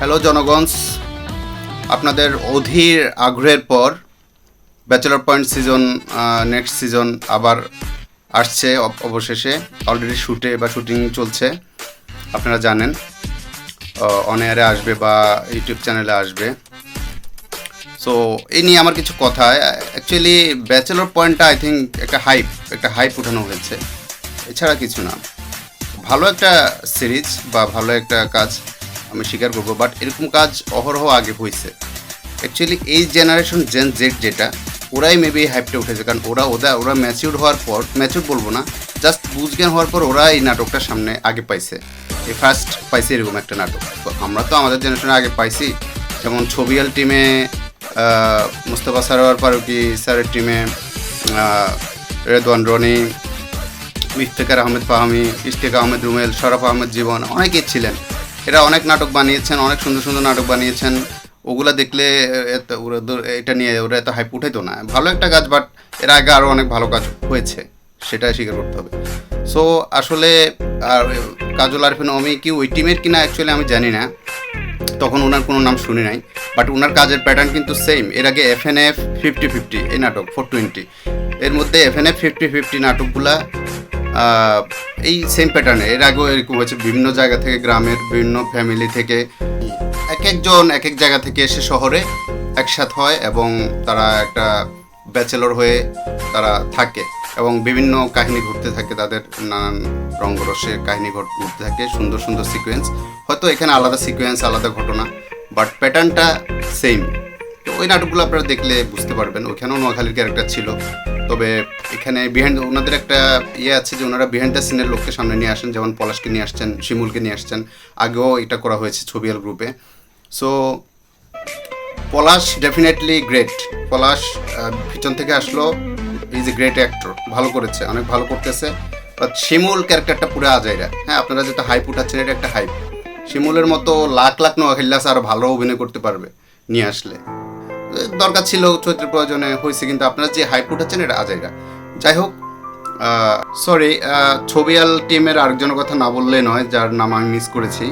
Hello জনগণ, আপনাদের অধীর আগ্রহের পর bachelor point season next season আবার আসছে অবশেষে। অলরেডি শুটিং চলছে, আপনারা জানেন। অন এয়ারে আসবে বা ইউটিউব চ্যানেলে আসবে। সো এই নিয়ে আমার কিছু কথা। অ্যাকচুয়ালি ব্যাচেলর পয়েন্টটা আই থিঙ্ক একটা হাইপ উঠানো হয়েছে, এছাড়া কিছু না। ভালো একটা সিরিজ বা ভালো একটা কাজ আমি স্বীকার করবো, বাট এরকম কাজ অহরহ আগে হয়েছে। অ্যাকচুয়ালি এই জেনারেশন জেন জেড যেটা, ওরাই মেবি হাইপটা উঠেছে, কারণ ওরা ম্যাচিউর হওয়ার পর, ম্যাচিউর বলবো না, জাস্ট বুঝজ্ঞান হওয়ার পর ওরা এই নাটকটার সামনে আগে পাইছে, এই ফার্স্ট পাইছে এরকম একটা নাটক। তো আমরা তো আমাদের জেনারেশনে আগে পাইছি, যেমন ছবিয়াল টিমে মুস্তফা সারোয়ার ফারুকি, স্যারের টিমে রেদওয়ান রনি, ইফতেখার আহমেদ ফাহামি, ইশতেক আহমেদ রুমেল, শরফ আহমেদ জীবন, অনেকেই ছিলেন। এরা অনেক নাটক বানিয়েছেন, অনেক সুন্দর সুন্দর নাটক বানিয়েছেন। ওগুলা দেখলে এটা নিয়ে ওরা এত হাইপ উঠাইতো না। ভালো একটা কাজ, বাট এর আগে আরও অনেক ভালো কাজ হয়েছে, সেটাই স্বীকার করতে হবে। সো আসলে আর কাজল আরিফিন অমি কি ওই টিমের কিনা অ্যাকচুয়ালি আমি জানি না, তখন ওনার কোনো নাম শুনি নাই, বাট ওনার কাজের প্যাটার্ন কিন্তু সেম। এর আগে FNF 50-50 এই নাটক 420, এর মধ্যে FNF 50-50 নাটকগুলা এই সেম প্যাটার্নে এর আগেও এরকম হয়েছে। বিভিন্ন জায়গা থেকে, গ্রামের বিভিন্ন ফ্যামিলি থেকে একজন এক এক জায়গা থেকে এসে শহরে একসাথে হয় এবং তারা একটা ব্যাচেলর হয়ে তারা থাকে এবং বিভিন্ন কাহিনী ঘুরতে থাকে, তাদের নানান রঙ্গরসে কাহিনী ঘুরতে থাকে, সুন্দর সুন্দর সিকোয়েন্স। হয়তো এখানে আলাদা সিকোয়েন্স, আলাদা ঘটনা, বাট প্যাটার্নটা সেম। তো ওই নাটকগুলো আপনারা দেখলে বুঝতে পারবেন। ওইখানেও নোয়াখালীর ক্যারেক্টার ছিল, তবে এখানে বিহাইন্ড ওনাদের একটা আছে যে ওনারা বিহাইন্ড দ্য সিনের লোককে সামনে নিয়ে আসেন, যেমন পলাশকে নিয়ে আসছেন, শিমুলকে নিয়ে আসছেন। আগেও এটা করা হয়েছে ছবিয়াল গ্রুপে। সো পলাশ ডেফিনেটলি গ্রেট। পলাশ পিছন থেকে আসলো, ইজ এ গ্রেট অ্যাক্টর, ভালো করেছে, অনেক ভালো করতেছে। বাট শিমুল ক্যারেক্টারটা পুরো আজাইরা। হ্যাঁ, আপনারা যেটা হাইপ উঠাচ্ছেন, এটা একটা হাইপ। শিমুলের মতো লাখ লাখ নোয়াখালীস আরও ভালো অভিনয় করতে পারবে নিয়ে আসলে। দরকার ছিল, চরিত্রের প্রয়োজনে হয়েছে, কিন্তু আপনারা যে হাইপ উঠাচ্ছেন এটা আজাইরা। যাই হোক, সরি, ছবিয়াল টিমের আরেকজনের কথা না বললে নয়, যার নাম আমি মিস করেছি,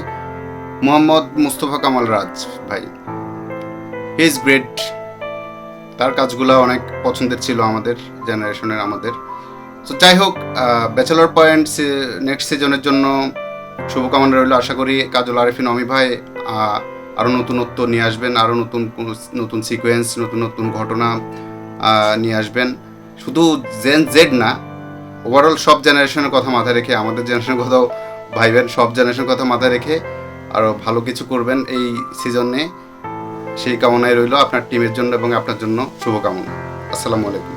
মোহাম্মদ মুস্তফা কামাল রাজ ভাই। He is great. তার কাজগুলো অনেক পছন্দের ছিল আমাদের জেনারেশনের আমাদের। তো যাই হোক, ব্যাচেলর পয়েন্ট নেক্সট সিজনের জন্য শুভকামনা রইল। আশা করি কাজল আরিফিন অমি ভাই আরও নতুনত্ব নিয়ে আসবেন, আরও নতুন সিকোয়েন্স, নতুন ঘটনা নিয়ে আসবেন। শুধু জেন জেড না, ওভারঅল সব জেনারেশনের কথা মাথায় রেখে, আমাদের জেনারেশনের কথাও ভাইবেন, সব জেনারেশনের কথা মাথায় রেখে আরও ভালো কিছু করবেন এই সিজনে। সেই কামনায় রইল আপনার টিমের জন্য এবং আপনার জন্য শুভকামনা। আসসালামু আলাইকুম।